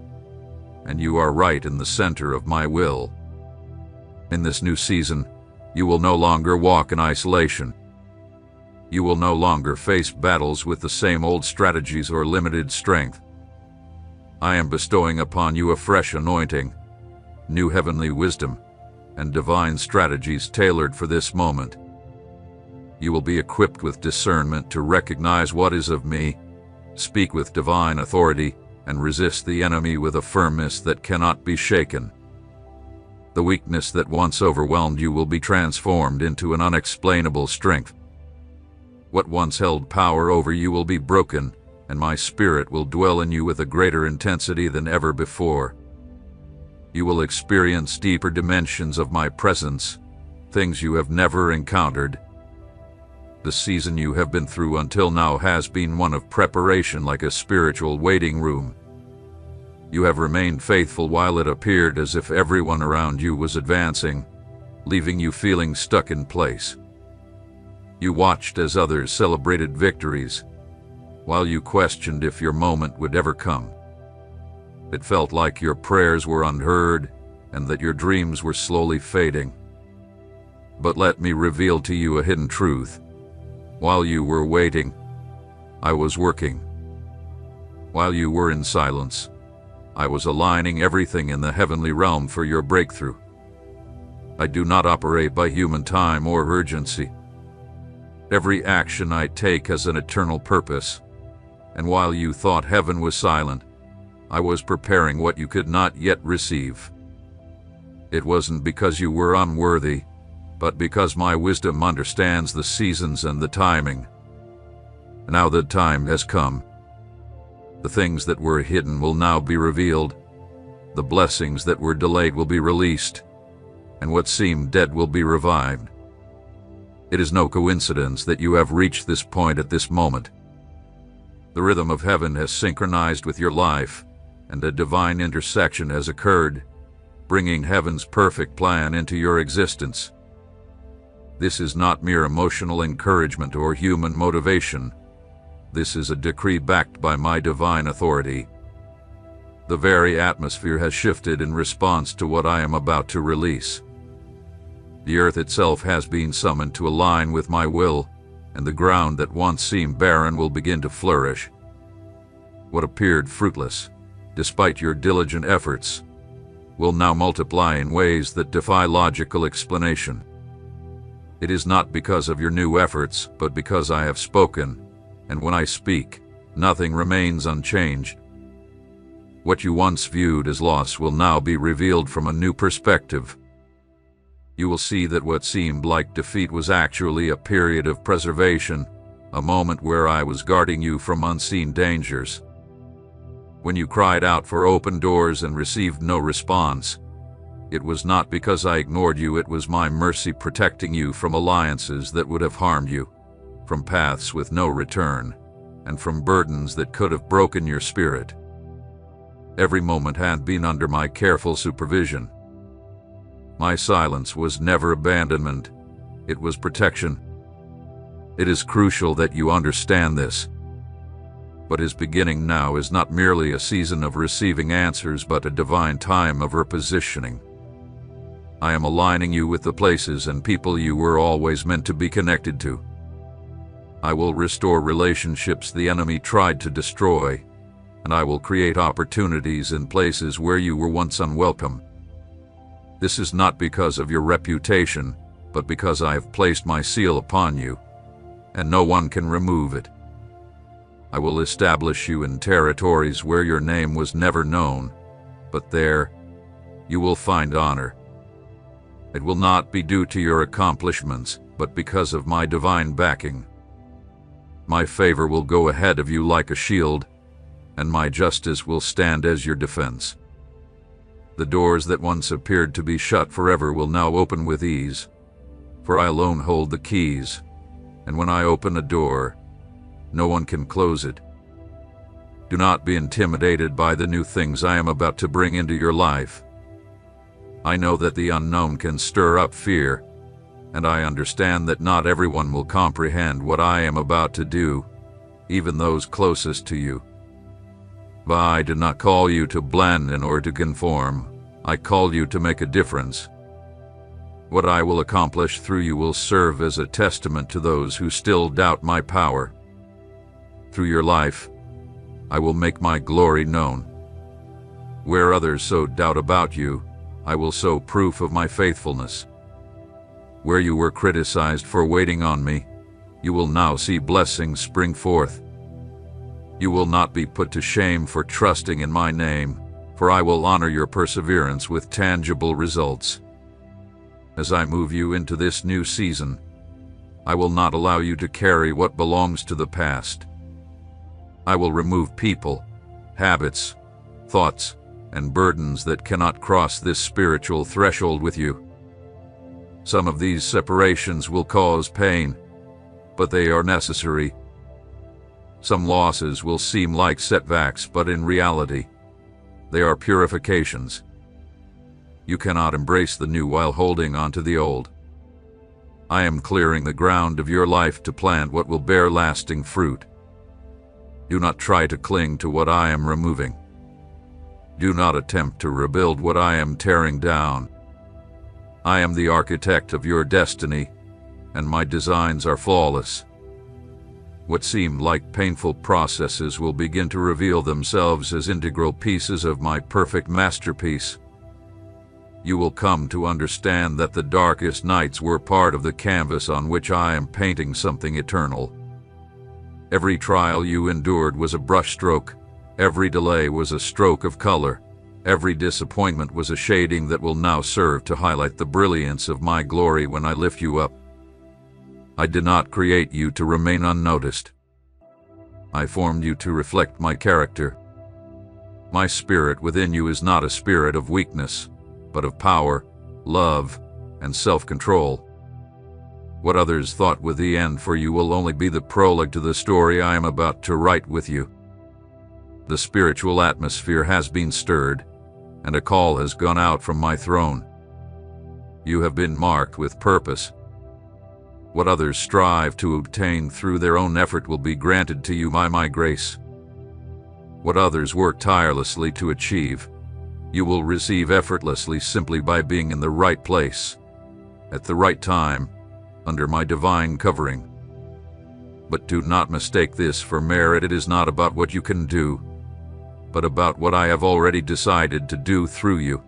and you are right in the center of my will. In this new season, you will no longer walk in isolation. You will no longer face battles with the same old strategies or limited strength. I am bestowing upon you a fresh anointing, new heavenly wisdom, and divine strategies tailored for this moment. You will be equipped with discernment to recognize what is of me, speak with divine authority, and resist the enemy with a firmness that cannot be shaken. The weakness that once overwhelmed you will be transformed into an unexplainable strength. What once held power over you will be broken, and my spirit will dwell in you with a greater intensity than ever before. You will experience deeper dimensions of my presence, things you have never encountered. The season you have been through until now has been one of preparation, like a spiritual waiting room. You have remained faithful while it appeared as if everyone around you was advancing, leaving you feeling stuck in place. You watched as others celebrated victories, while you questioned if your moment would ever come. It felt like your prayers were unheard and that your dreams were slowly fading. But let me reveal to you a hidden truth. While you were waiting, I was working. While you were in silence, I was aligning everything in the heavenly realm for your breakthrough. I do not operate by human time or urgency. Every action I take has an eternal purpose, and while you thought heaven was silent, I was preparing what you could not yet receive. It wasn't because you were unworthy, but because my wisdom understands the seasons and the timing. Now the time has come. The things that were hidden will now be revealed. The blessings that were delayed will be released, and what seemed dead will be revived. It is no coincidence that you have reached this point at this moment. The rhythm of heaven has synchronized with your life, and a divine intersection has occurred, bringing heaven's perfect plan into your existence. This is not mere emotional encouragement or human motivation. This is a decree backed by my divine authority. The very atmosphere has shifted in response to what I am about to release. The earth itself has been summoned to align with my will, and the ground that once seemed barren will begin to flourish. What appeared fruitless, despite your diligent efforts, will now multiply in ways that defy logical explanation. It is not because of your new efforts, but because I have spoken, and when I speak, nothing remains unchanged. What you once viewed as loss will now be revealed from a new perspective. You will see that what seemed like defeat was actually a period of preservation, a moment where I was guarding you from unseen dangers. When you cried out for open doors and received no response, it was not because I ignored you, it was my mercy protecting you from alliances that would have harmed you, from paths with no return, and from burdens that could have broken your spirit. Every moment had been under my careful supervision. My silence was never abandonment, it was protection. It is crucial that you understand this. What is beginning now is not merely a season of receiving answers, but a divine time of repositioning. I am aligning you with the places and people you were always meant to be connected to. I will restore relationships the enemy tried to destroy, and I will create opportunities in places where you were once unwelcome. This is not because of your reputation, but because I have placed my seal upon you, and no one can remove it. I will establish you in territories where your name was never known, but there you will find honor. It will not be due to your accomplishments, but because of my divine backing. My favor will go ahead of you like a shield, and my justice will stand as your defense. The doors that once appeared to be shut forever will now open with ease, for I alone hold the keys, and when I open a door, no one can close it. Do not be intimidated by the new things I am about to bring into your life. I know that the unknown can stir up fear, and I understand that not everyone will comprehend what I am about to do, even those closest to you. But I did not call you to blend in or to conform. I called you to make a difference. What I will accomplish through you will serve as a testament to those who still doubt my power. Through your life, I will make my glory known. Where others sow doubt about you, I will sow proof of my faithfulness. Where you were criticized for waiting on me, you will now see blessings spring forth. You will not be put to shame for trusting in my name, for I will honor your perseverance with tangible results. As I move you into this new season, I will not allow you to carry what belongs to the past. I will remove people, habits, thoughts, and burdens that cannot cross this spiritual threshold with you. Some of these separations will cause pain, but they are necessary. Some losses will seem like setbacks, but in reality, they are purifications. You cannot embrace the new while holding on to the old. I am clearing the ground of your life to plant what will bear lasting fruit. Do not try to cling to what I am removing. Do not attempt to rebuild what I am tearing down. I am the architect of your destiny, and my designs are flawless. What seemed like painful processes will begin to reveal themselves as integral pieces of my perfect masterpiece. You will come to understand that the darkest nights were part of the canvas on which I am painting something eternal. Every trial you endured was a brushstroke. Every delay was a stroke of color. Every disappointment was a shading that will now serve to highlight the brilliance of my glory when I lift you up. I did not create you to remain unnoticed. I formed you to reflect my character. My spirit within you is not a spirit of weakness, but of power, love, and self-control. What others thought was the end for you will only be the prologue to the story I am about to write with you. The spiritual atmosphere has been stirred, and a call has gone out from my throne. You have been marked with purpose. What others strive to obtain through their own effort will be granted to you by my grace. What others work tirelessly to achieve, you will receive effortlessly simply by being in the right place, at the right time, under my divine covering. But do not mistake this for merit. It is not about what you can do, but about what I have already decided to do through you.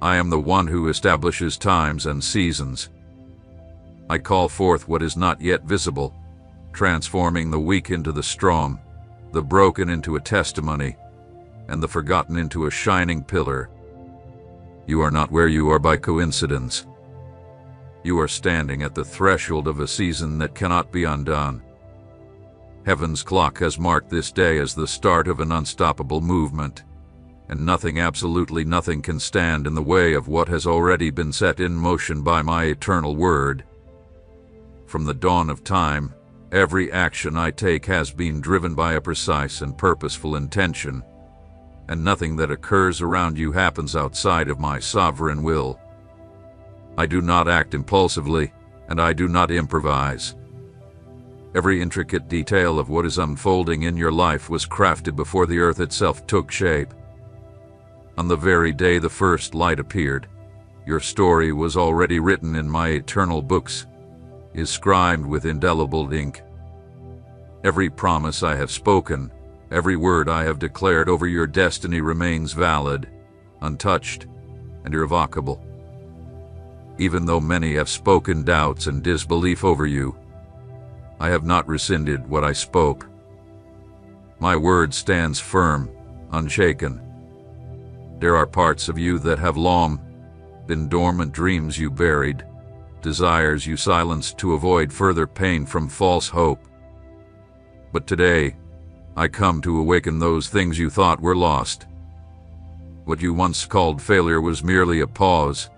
I am the one who establishes times and seasons. I call forth what is not yet visible, transforming the weak into the strong, the broken into a testimony, and the forgotten into a shining pillar. You are not where you are by coincidence. You are standing at the threshold of a season that cannot be undone. Heaven's clock has marked this day as the start of an unstoppable movement, and nothing, absolutely nothing, can stand in the way of what has already been set in motion by my eternal word. From the dawn of time, every action I take has been driven by a precise and purposeful intention, and nothing that occurs around you happens outside of my sovereign will. I do not act impulsively, and I do not improvise. Every intricate detail of what is unfolding in your life was crafted before the earth itself took shape. On the very day the first light appeared, Your story was already written in my eternal books, is scribed with indelible ink. Every promise I have spoken, every word I have declared over your destiny remains valid, untouched, and irrevocable. Even though many have spoken doubts and disbelief over you, I have not rescinded what I spoke. My word stands firm, unshaken. There are parts of you that have long been dormant, dreams you buried, desires you silenced to avoid further pain from false hope. But today, I come to awaken those things you thought were lost. What you once called failure was merely a pause,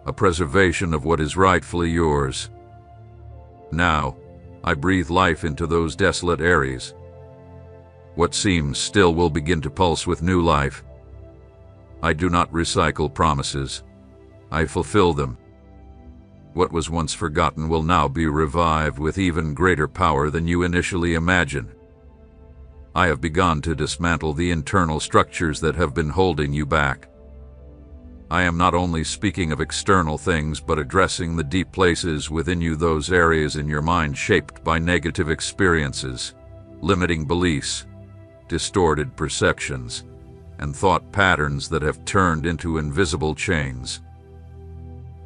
a preservation of what is rightfully yours. Now, I breathe life into those desolate areas. What seems still will begin to pulse with new life. I do not recycle promises. I fulfill them. What was once forgotten will now be revived with even greater power than you initially imagined. I have begun to dismantle the internal structures that have been holding you back. I am not only speaking of external things, but addressing the deep places within you, those areas in your mind shaped by negative experiences, limiting beliefs, distorted perceptions, and thought patterns that have turned into invisible chains.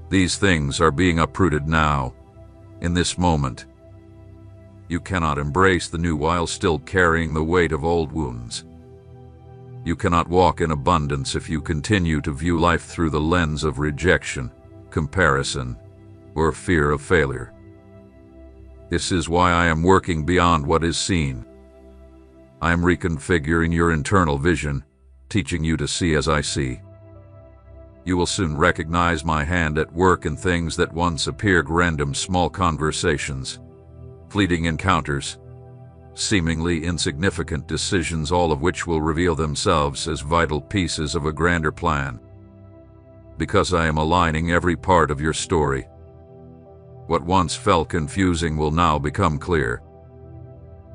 These things are being uprooted now, in this moment. You cannot embrace the new while still carrying the weight of old wounds. You cannot walk in abundance if you continue to view life through the lens of rejection, comparison, or fear of failure. This is why I am working beyond what is seen. I am reconfiguring your internal vision, teaching you to see as I see. You will soon recognize my hand at work in things that once appeared random, small conversations, fleeting encounters, seemingly insignificant decisions, all of which will reveal themselves as vital pieces of a grander plan. Because I am aligning every part of your story. What once felt confusing will now become clear.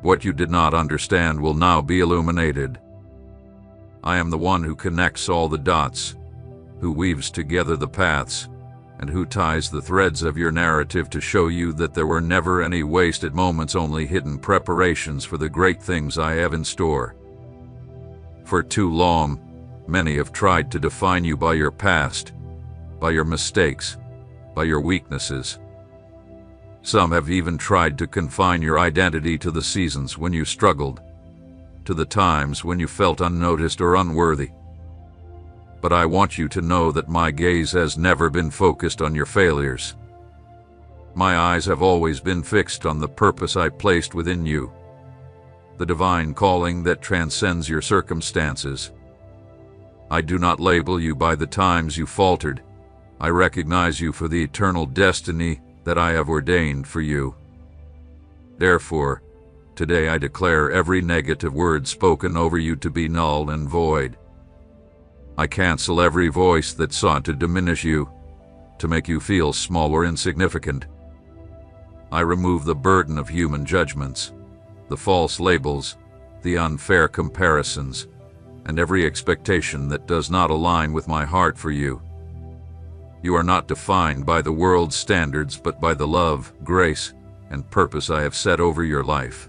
What you did not understand will now be illuminated. I am the one who connects all the dots, who weaves together the paths, and who ties the threads of your narrative to show you that there were never any wasted moments, only hidden preparations for the great things I have in store. For too long, many have tried to define you by your past, by your mistakes, by your weaknesses. Some have even tried to confine your identity to the seasons when you struggled, to the times when you felt unnoticed or unworthy. But I want you to know that my gaze has never been focused on your failures. My eyes have always been fixed on the purpose I placed within you, the divine calling that transcends your circumstances. I do not label you by the times you faltered. I recognize you for the eternal destiny that I have ordained for you. Therefore, today I declare every negative word spoken over you to be null and void. I cancel every voice that sought to diminish you, to make you feel small or insignificant. I remove the burden of human judgments, the false labels, the unfair comparisons, and every expectation that does not align with my heart for you. You are not defined by the world's standards, but by the love, grace, and purpose I have set over your life.